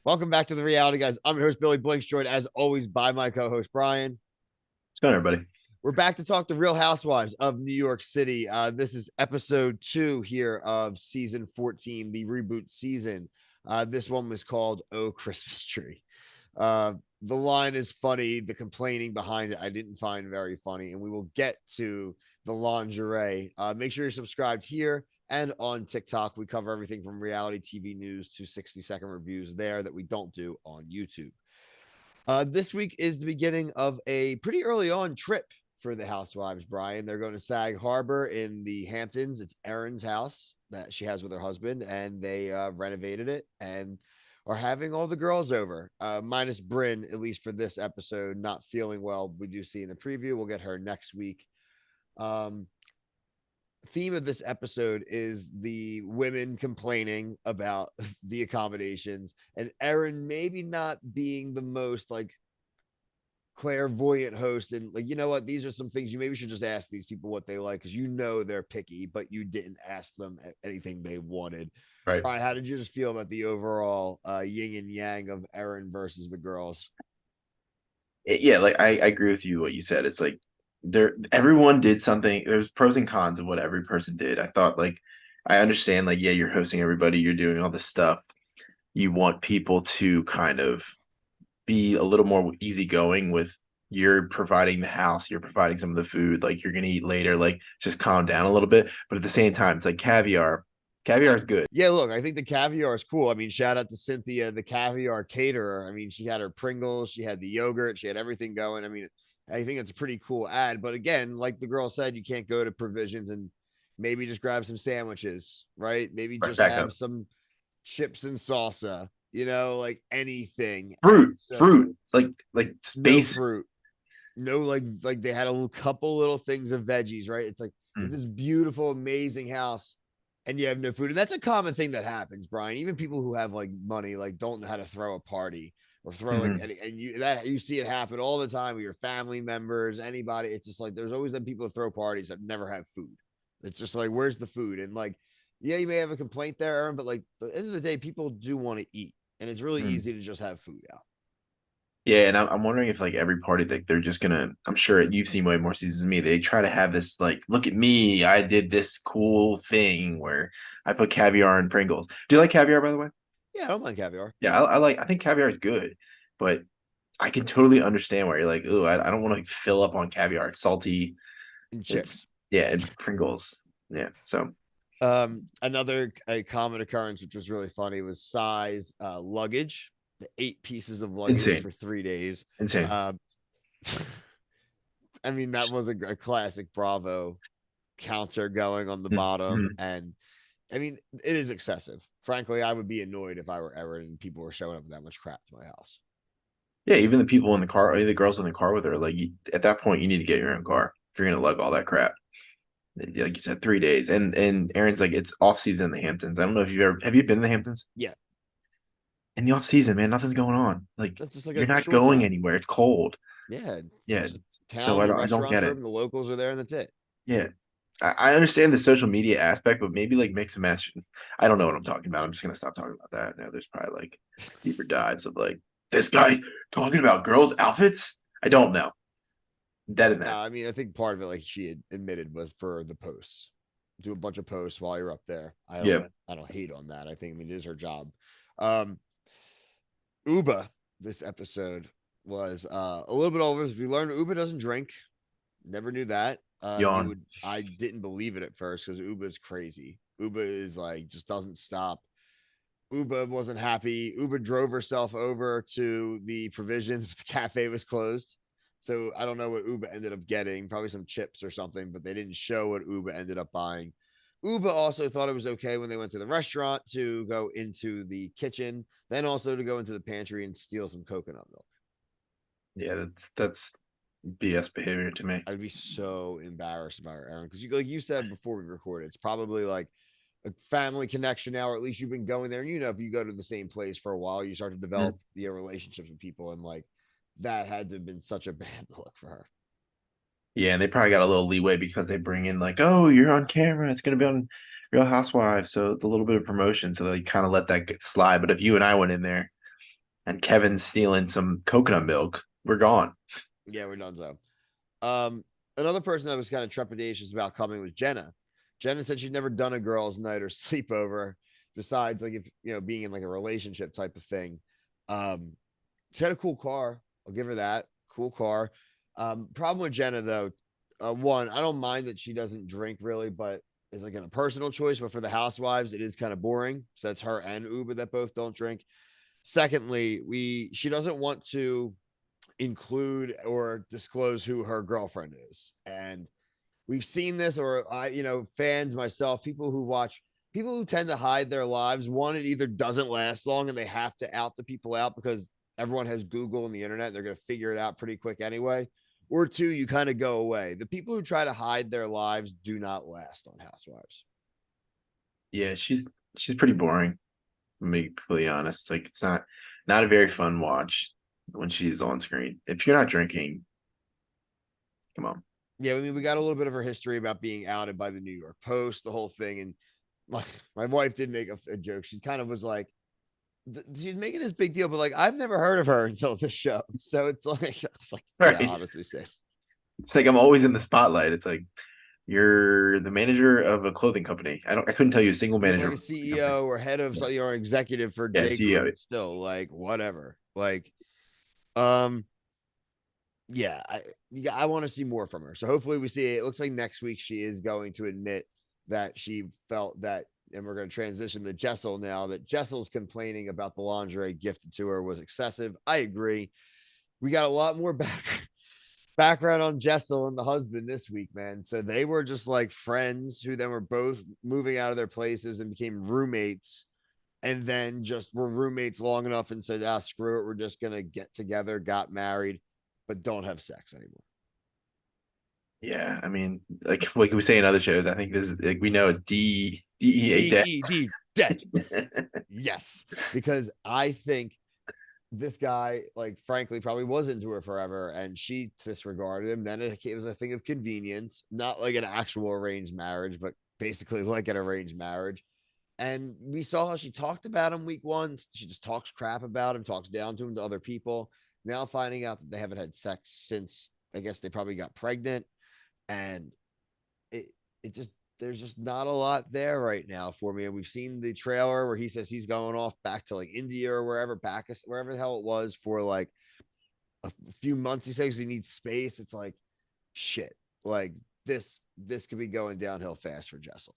Welcome back to the reality, guys. I'm your host, Billy Blinks, joined as always by my co-host, Brian. What's going on, everybody? We're back to talk the Real Housewives of New York City. This is episode 2 here of season 14, the reboot season. This one was called Oh Christmas Tree. The line is funny. The complaining behind it, I didn't find very funny. And we will get to the lingerie. Make sure you're subscribed here and on TikTok. We cover everything from reality TV news to 60-second reviews there that we don't do on YouTube. This week is the beginning of a pretty early on trip for the Housewives, Brian. They're going to Sag Harbor in the Hamptons. It's Erin's house that she has with her husband, and they renovated it and are having all the girls over, minus Bryn, at least for this episode, not feeling well. We do see in the preview. We'll get her next week. Theme of this episode is the women complaining about the accommodations and Erin maybe not being the most like clairvoyant host and like, you know what, these are some things you maybe should just ask these people what they like because you know they're picky, but you didn't ask them anything they wanted. Right. All right, how did you just feel about the overall yin and yang of Erin versus the girls? Yeah, like I agree with you what you said. It's like everyone did something. There's pros and cons of what every person did. I thought like I understand like yeah, you're hosting everybody, you're doing all this stuff. You want people to kind of be a little more easygoing with you're providing the house, you're providing some of the food, like you're gonna eat later, like just calm down a little bit. But at the same time, it's like caviar. Caviar is good. Yeah, look, I think the caviar is cool. I mean, shout out to Cynthia, the caviar caterer. I mean, she had her Pringles, she had the yogurt, she had everything going. I mean, I think it's a pretty cool ad. But again, like the girl said, you can't go to provisions and maybe just grab some sandwiches, right? Maybe Right, just back have up. some chips and salsa, like anything. And Fruit, so like no space. fruit, no like they had a couple little things of veggies, right? It's like it's this beautiful, amazing house and you have no food. And that's a common thing that happens, Brian. Even people who have like money, like don't know how to throw a party or throw like Mm-hmm. any, and you see it happen all the time with your family members, anybody. It's just like there's always them people that throw parties that never have food. It's just like, where's the food? And like, yeah, you may have a complaint there, Aaron, but like at the end of the day, people do want to eat. And it's really Mm-hmm. easy to just have food out. Yeah, and I'm wondering if like every party like they're just gonna. I'm sure you've seen way more seasons than me. They try to have this like, look at me, I did this cool thing where I put caviar and Pringles. Do you like caviar, by the way? Yeah, I don't mind caviar Yeah, I like. I think caviar is good, but I can totally understand why you're like, oh, I don't want to like, fill up on caviar. It's salty. and It's chips. yeah, and Pringles. Yeah, so Another a common occurrence, which was really funny, was size luggage. The 8 pieces of luggage insane, for 3 days. insane. Uh, I mean, that was a classic Bravo counter going on the bottom, Mm-hmm. and I mean, it is excessive. Frankly, I would be annoyed if I were Erin and people were showing up with that much crap to my house. Yeah, even the people in the car, the girls in the car with her, like at that point, you need to get your own car if you're gonna lug all that crap. Like you said, 3 days, and Aaron's like it's off season in the Hamptons. I don't know if you've ever have you been to the Hamptons Yeah, in the off season, man. Nothing's going on. Like that's just like you're a not short going time. anywhere. It's cold. Yeah, Yeah, it's just so town, the I don't restaurant's get it. open, the locals are there, and that's it. Yeah, I understand the social media aspect, but maybe like mix and match. I don't know what I'm talking about. I'm just gonna stop talking about that. Now there's probably like deeper dives of like this guy talking about girls' outfits. I don't know. Dead in No, that. I mean, I think part of it, like she had admitted, was for the posts. Do a bunch of posts while you're up there. Yeah. I don't hate on that. I mean, it is her job. Um, Uba, this episode was a little bit over. We learned Uba doesn't drink. Never knew that. He Yawn. would. I didn't believe it at first because Uba is crazy. Uba is like just doesn't stop. Uba wasn't happy. Uba drove herself over to the provisions, but the cafe was closed. So I don't know what Uba ended up getting, probably some chips or something, but they didn't show what Uba ended up buying. Uba also thought it was okay when they went to the restaurant to go into the kitchen, then also to go into the pantry and steal some coconut milk. Yeah, that's BS behavior to me. I'd be so embarrassed about her, Aaron, because like you said before we recorded, it's probably like a family connection now, or at least you've been going there. And if you go to the same place for a while, you start to develop relationships with people, and like that had to have been such a bad look for her. Yeah, and they probably got a little leeway because they bring in like, oh, you're on camera. It's gonna be on Real Housewives, so the little bit of promotion, so they kind of let that get slide. But if you and I went in there, and Kevin's stealing some coconut milk, we're gone. Yeah, we're done. So, um, another person that was kind of trepidatious about coming was Jenna. Jenna said she'd never done a girls' night or sleepover besides like if being in like a relationship type of thing. Um, she had a cool car. I'll give her that. Cool car. Problem with Jenna though, one, I don't mind that she doesn't drink really, but it's like in a personal choice. But for the housewives, it is kind of boring. So that's her and Uber that both don't drink. Secondly, she doesn't want to include or disclose who her girlfriend is. And we've seen this, or fans, myself, people who tend to hide their lives. One, it either doesn't last long and they have to out the people out because everyone has Google and the internet. They're going to figure it out pretty quick anyway. Or two, you kind of go away. The people who try to hide their lives do not last on Housewives. Yeah, she's pretty boring. To be completely honest, like it's not a very fun watch when she's on screen. If you're not drinking, come on. Yeah, I mean, we got a little bit of her history about being outed by the New York Post, the whole thing. And my wife did make a joke. She kind of was like, she's making this big deal, but like I've never heard of her until this show. So it's like, it's like, yeah, Right. honestly, say It's like I'm always in the spotlight. It's like you're the manager of a clothing company. I couldn't tell you a single you're manager like of a a clothing company. CEO or head of Yeah, or executive for yeah, J Crew, CEO. but still, like, whatever. Like, um, yeah, I want to see more from her. So hopefully we see it. It looks like next week she is going to admit that she felt that, and we're going to transition to Jessel now, that Jessel's complaining about the lingerie gifted to her was excessive. I agree. We got a lot more background on Jessel and the husband this week, man. So they were just like friends who then were both moving out of their places and became roommates, and then just were roommates long enough and said, screw it, we're just gonna get together, got married, but don't have sex anymore. Yeah, I mean, like we say in other shows, I think this is like we know it's DEA dead. DED dead. Yes, because I think this guy, like, frankly, probably was into her forever, and she disregarded him. Then it was a thing of convenience, not like an actual arranged marriage, but basically like an arranged marriage. And we saw how she talked about him week one. She just talks crap about him, talks down to him to other people. Now finding out that they haven't had sex since, I guess they probably got pregnant, and it it just there's just not a lot there right now for me. And we've seen the trailer where he says he's going off back to like India or wherever, Pakistan, wherever the hell it was, for like a few months. He says he needs space. It's like shit. Like this could be going downhill fast for Jessel.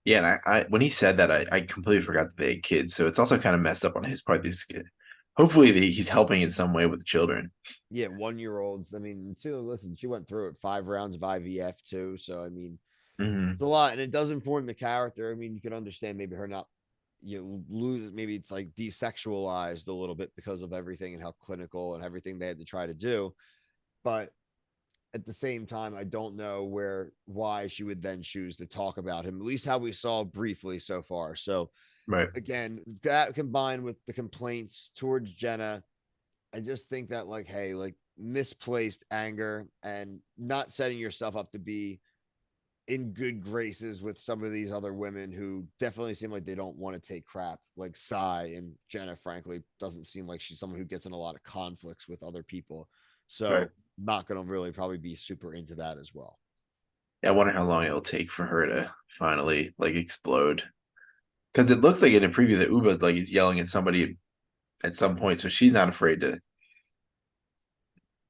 Yeah, and I when he said that, I completely forgot that they had kids. So it's also kind of messed up on his part. This kid, hopefully, he's helping in some way with the children. Yeah, 1 year olds. I mean, too, listen, she went through it, 5 rounds of IVF too. So I mean, Hmm. it's a lot, and it does inform the character. I mean, you can understand maybe her not, lose, maybe it's like desexualized a little bit because of everything and how clinical and everything they had to try to do. But at the same time, I don't know why she would then choose to talk about him, at least how we saw briefly so far. So Right. again, that combined with the complaints towards Jenna, I just think that, like, hey, like, misplaced anger and not setting yourself up to be in good graces with some of these other women who definitely seem like they don't want to take crap, like Sai and Jenna. Frankly, doesn't seem like she's someone who gets in a lot of conflicts with other people. Right. So not going to really probably be super into that as well. Yeah, I wonder how long it'll take for her to finally like explode. Because it looks like in a preview that Uba like is yelling at somebody at some point, so she's not afraid to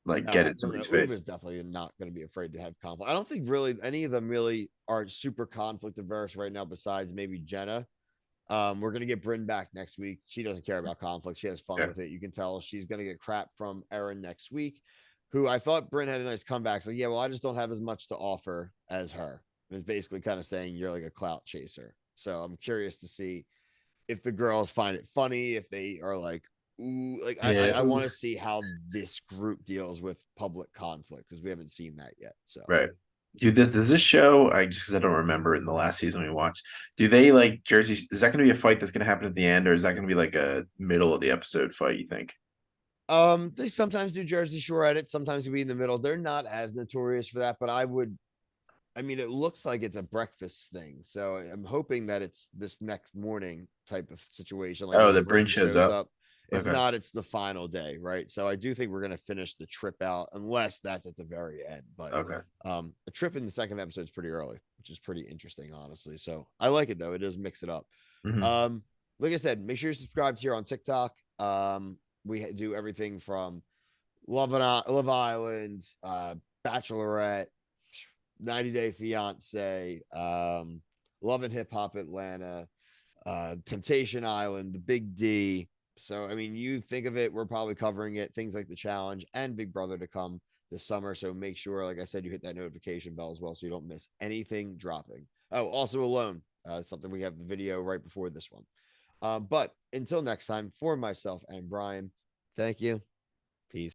like No, get in absolutely. somebody's Uber face. is definitely not going to be afraid to have conflict. I don't think really any of them really are super conflict averse right now, besides maybe Jenna. We're gonna get Bryn back next week. She doesn't care about conflict. She has fun Yeah. with it. You can tell she's gonna get crap from Erin next week, who I thought Bryn had a nice comeback. So yeah, well, I just don't have as much to offer as her. It's basically kind of saying you're like a clout chaser. So I'm curious to see if the girls find it funny, if they are like, ooh, like Yeah. I want to see how this group deals with public conflict because we haven't seen that yet. So Right. Dude, this does this show? I just because I don't remember in the last season we watched. Do they like Jersey? Is that going to be a fight that's going to happen at the end, or is that going to be like a middle of the episode fight? You think? they sometimes do Jersey Shore edits, sometimes you be in the middle. They're not as notorious for that, but I mean, it looks like it's a breakfast thing. So I'm hoping that it's this next morning type of situation. Like Oh, maybe that Bryn Bryn shows shows up. up If Okay. not, it's the final day, right? So I do think we're gonna finish the trip out, unless that's at the very end. But Okay. a trip in the second episode is pretty early, which is pretty interesting, honestly. So I like it though. It does mix it up. Hmm. Um, like I said, make sure you're subscribed here on TikTok. We do everything from Love Island, Bachelorette, 90 Day Fiance, Love and Hip Hop Atlanta, Temptation Island, The Big D. So, I mean, you think of it, we're probably covering it. Things like the challenge and Big Brother to come this summer. So make sure, like I said, you hit that notification bell as well so you don't miss anything dropping. Oh, also Alone, something we have the video right before this one. But until next time, for myself and Brian, thank you